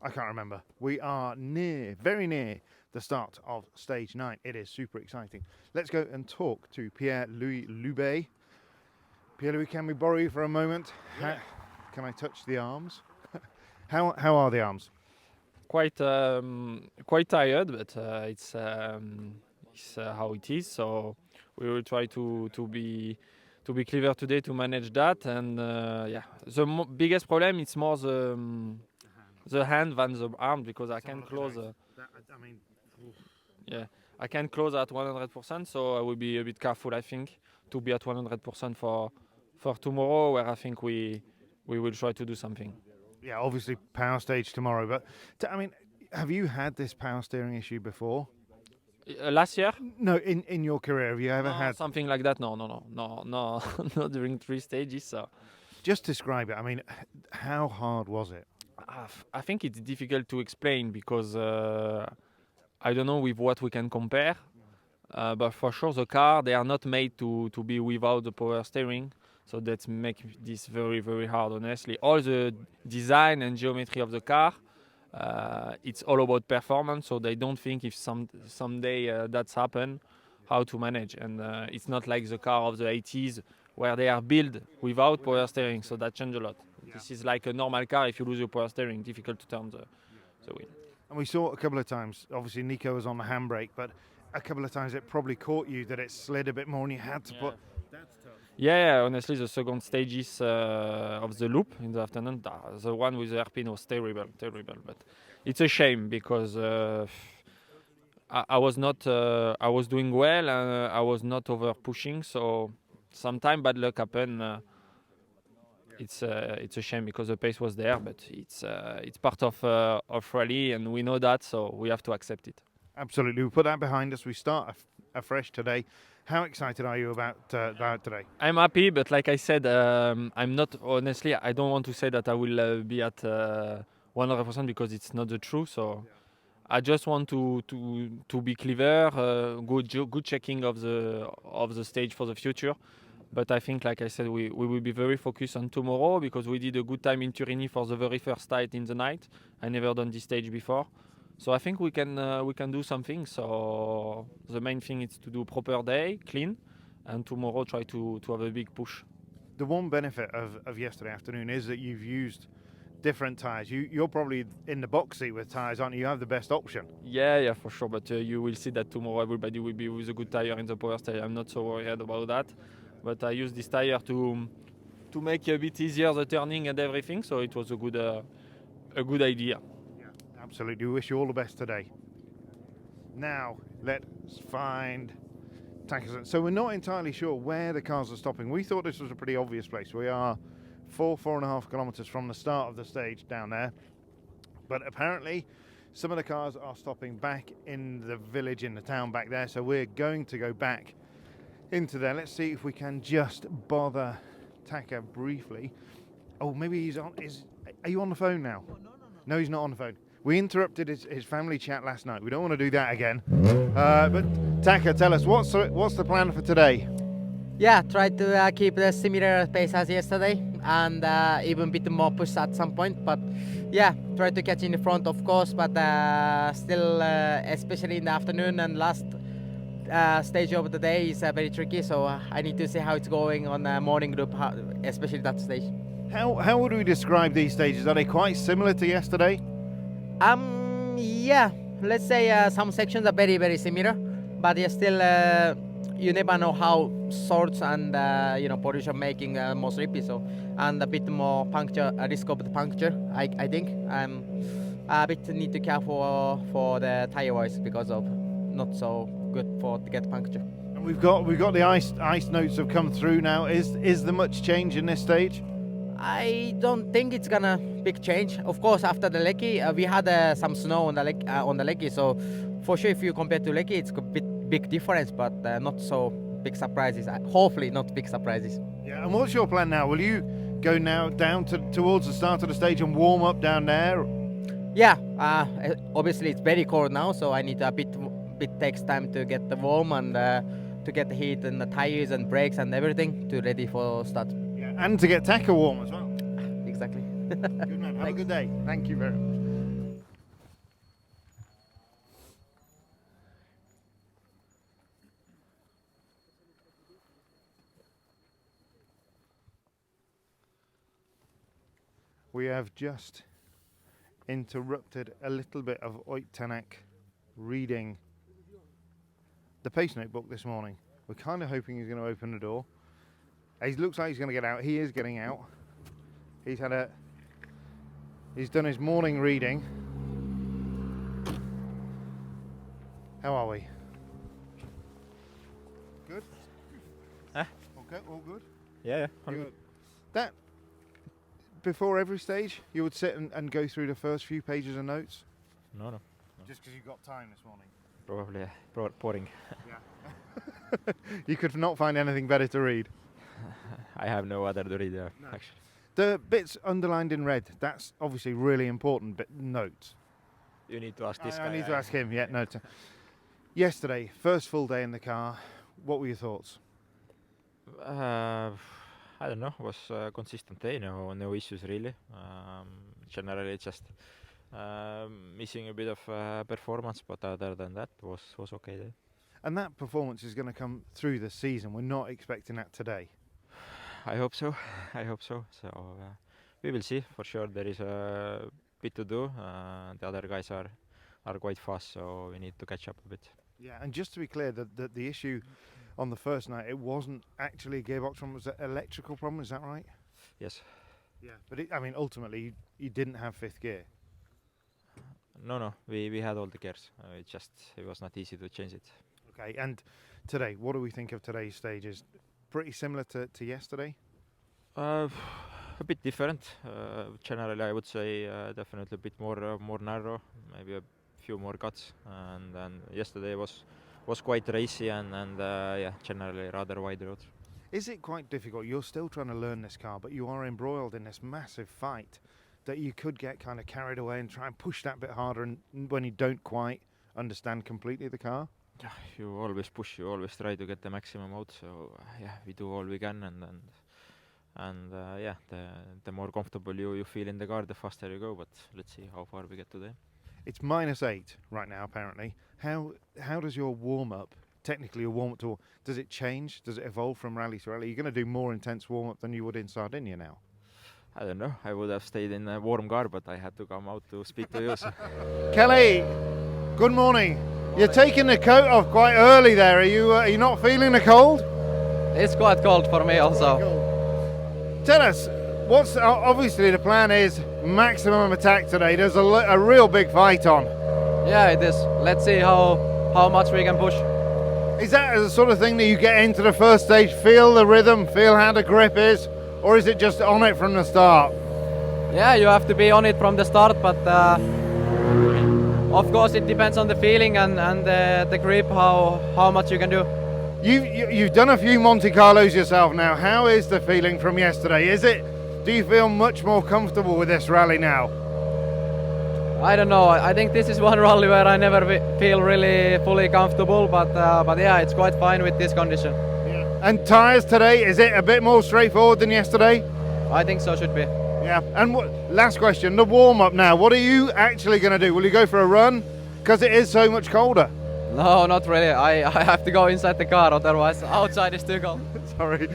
I can't remember. We are very near the start of stage 9. It is super exciting. Let's go and talk to Pierre-Louis Loubet. Pierre-Louis, can we borrow you for a moment? Yeah. Can I touch the arms? How are the arms? Quite tired, but it's how it is. So we will try to be clever today to manage that. And the biggest problem is more the hand than the arm, because I can close. I can close at 100%. So I will be a bit careful, I think, to be at 100% for tomorrow, where I think we will try to do something. Yeah, obviously power stage tomorrow. But have you had this power steering issue before? Last year? No, in your career, have you ever had something like that? No, not during 3 stages. So Just describe it. How hard was it? I think it's difficult to explain, because I don't know with what we can compare. But for sure, the car, they are not made to be without the power steering. So that makes this very, very hard, honestly. All the design and geometry of the car, it's all about performance. So they don't think if someday that's happened, how to manage. And it's not like the car of the 80s, where they are built without power steering. So that changed a lot. Yeah. This is like a normal car. If you lose your power steering, difficult to turn the wheel. And we saw it a couple of times. Obviously, Nico was on the handbrake, but a couple of times it probably caught you that it slid a bit more and you had to put... That's tough. Yeah, honestly, the second stages of the loop in the afternoon, the one with the hairpin was terrible. But it's a shame, because I was doing well, and I was not over pushing. So sometimes bad luck happen. It's a shame, because the pace was there, but it's part of rally, and we know that, so we have to accept it. Absolutely, we put that behind us. We start afresh today. How excited are you about today? I'm happy, but like I said, I'm not, honestly, I don't want to say that I will be at 100%, because it's not the truth. So I just want to be clever, good checking of the stage for the future. But I think, like I said, we will be very focused on tomorrow, because we did a good time in Turini for the very first night in the night. I never done this stage before. So I think we can do something. So the main thing is to do proper day, clean, and tomorrow try to have a big push. The one benefit of yesterday afternoon is that you've used different tyres. You're probably in the box seat with tyres, aren't you? You have the best option. Yeah, for sure. But you will see that tomorrow everybody will be with a good tyre in the power stage. I'm not so worried about that. But I use this tyre to make a bit easier the turning and everything. So it was a good idea. Absolutely. We wish you all the best today. Now, let's find Takasan. So we're not entirely sure where the cars are stopping. We thought this was a pretty obvious place. We are 4.5 kilometers from the start of the stage down there. But apparently, some of the cars are stopping back in the village, in the town back there. So we're going to go back into there. Let's see if we can just bother Taka briefly. Oh, maybe he's on. Are you on the phone now? No, he's not on the phone. We interrupted his family chat last night. We don't want to do that again. But Taka, tell us, what's the plan for today? Yeah, try to keep the similar pace as yesterday, and even bit more push at some point. But yeah, try to catch in the front, of course, but still, especially in the afternoon and last stage of the day is very tricky. So I need to see how it's going on the morning group, especially that stage. How would we describe these stages? Are they quite similar to yesterday? Yeah, let's say some sections are very, very similar, but yeah, still you never know how sorts and pollution making more slippery, so and a bit more puncture, risk of the puncture. I think a bit need to care for the tire wise, because of not so good to get puncture. And we've got the ice notes have come through now. Is there much change in this stage? I don't think it's gonna big change. Of course, after the Lekki, we had some snow on the Lekki, so for sure, if you compare to Lekki, it's a big difference, but not so big surprises. Hopefully, not big surprises. Yeah. And what's your plan now? Will you go now down towards the start of the stage and warm up down there? Yeah. Obviously, it's very cold now, so I need a bit takes time to get the warm and to get the heat and the tires and brakes and everything to ready for start. And to get Taka warm as well. Exactly. Good man. Have a good day. Thank you very much. we have just interrupted a little bit of Oitanek reading the pace notebook this morning. We're kind of hoping he's going to open the door. He looks like he's going to get out. He is getting out. He's done his morning reading. How are we? Good? Okay, all good? Yeah, Good. That, before every stage, you would sit and go through the first few pages of notes? No. Just because you got time this morning? Probably boring. Yeah. You could not find anything better to read? I have no other to read there, No. actually. The bits underlined in red, that's obviously really important notes. You need to ask this I guy. need to ask him, yeah, no. Yesterday, first full day in the car, what were your thoughts? I don't know. It was a consistent day. No issues really. Generally, just missing a bit of performance, but other than that, was okay day. And that performance is going to come through the season. We're not expecting that today. I hope so. So we will see. For sure, there is a bit to do. The other guys are quite fast, so we need to catch up a bit. Yeah, and just to be clear, the issue on the first night, it wasn't actually a gearbox problem, it was an electrical problem, is that right? Yes. Yeah. But ultimately, you didn't have fifth gear. No. We had all the gears. It was not easy to change it. Okay, and today, what do we think of today's stages? Pretty similar to yesterday? A bit different. Generally, I would say definitely a bit more narrow, maybe a few more cuts. And then yesterday was quite racy and generally rather wide road. Is it quite difficult? You're still trying to learn this car, but you are embroiled in this massive fight that you could get kind of carried away and try and push that bit harder, and when you don't quite understand completely the car? Yeah, you always push. You always try to get the maximum out. So we do all we can, and the more comfortable you feel in the car, the faster you go. But let's see how far we get today. It's -8 right now, apparently. How does your warm-up, technically your warm-up tour, does it change? Does it evolve from rally to rally? You're going to do more intense warm-up than you would in Sardinia now? I don't know. I would have stayed in a warm car, but I had to come out to speak to you. So. Kelly, good morning. You're taking the coat off quite early there. Are you not feeling the cold? It's quite cold for me also. Tell us, what's obviously the plan is maximum attack today. There's a real big fight on. Yeah, it is. Let's see how much we can push. Is that the sort of thing that you get into the first stage, feel the rhythm, feel how the grip is, or is it just on it from the start? Yeah, you have to be on it from the start, but of course it depends on the feeling and the grip, how much you can do. You've done a few Monte Carlos yourself now. How is the feeling from yesterday? Do you feel much more comfortable with this rally now? I don't know. I think this is one rally where I never feel really fully comfortable, but yeah, it's quite fine with this condition. Yeah. And tyres today, is it a bit more straightforward than yesterday? I think so should be. Yeah. And last question, the warm-up now. What are you actually going to do? Will you go for a run? Because it is so much colder. No, not really. I have to go inside the car, otherwise outside is too cold. Sorry.